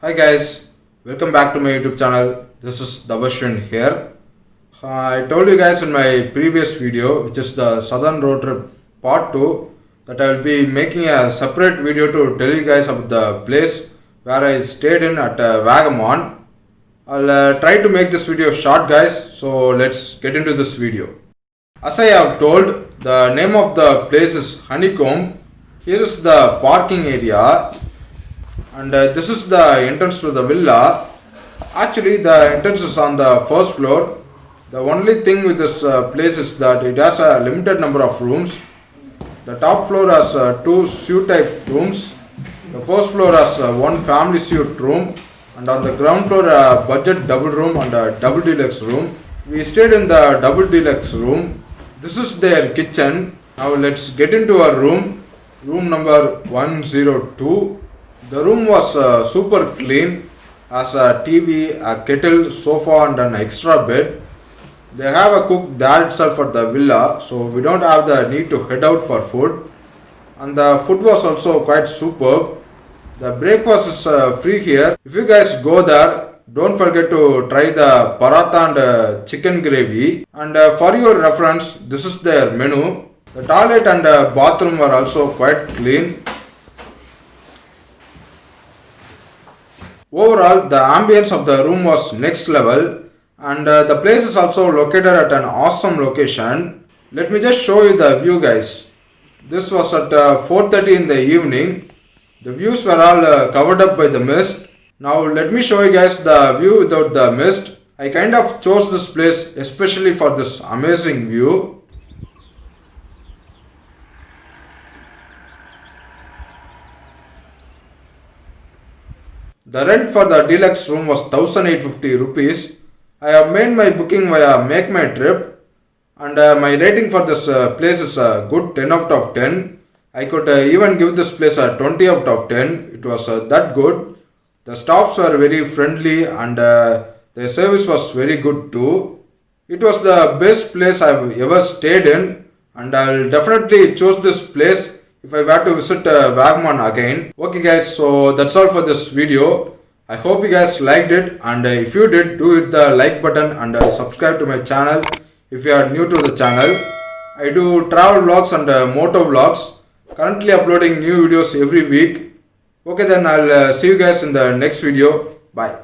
Hi guys, welcome back to my YouTube channel. This is Dhabaswin here. I told you guys in my previous video, which is the Southern Road Trip part 2, that I will be making a separate video to tell you guys about the place where I stayed in at Vagamon. I'll try to make this video short guys, so let's get into this video. As I have told, the name of the place is Honeycomb. Here is the parking area. And this is the entrance to the villa. Actually, the entrance is on the first floor. The only thing with this place is that it has a limited number of rooms. The top floor has two suite type rooms. The first floor has one family suite room, and on the ground floor a budget double room and a double deluxe room. We stayed in the double deluxe room. This is their kitchen. Now let's get into our room. Room number 102. The room was super clean, has a TV, a kettle, sofa and an extra bed. They have a cook there itself at the villa, so we don't have the need to head out for food. And the food was also quite superb. The breakfast is free here. If you guys go there, don't forget to try the paratha and chicken gravy. And for your reference, this is their menu. The toilet and bathroom were also quite clean. Overall, the ambience of the room was next level, and the place is also located at an awesome location. Let me just show you the view guys. This was at 4:30 in the evening. The views were all covered up by the mist. Now let me show you guys the view without the mist. I kind of chose this place especially for this amazing view. The rent for the deluxe room was 1850 rupees. I have made my booking via Make My Trip, and my rating for this place is a good 10 out of 10. I could even give this place a 20 out of 10. It was that good. The staffs were very friendly and their service was very good too. It was the best place I've ever stayed in, and I'll definitely choose this place if I were to visit Vagamon again. Okay guys, so that's all for this video. I hope you guys liked it, and if you did, do hit the like button and subscribe to my channel if you are new to the channel. I do travel vlogs and moto vlogs, currently uploading new videos every week. Okay then, I'll see you guys in the next video. Bye.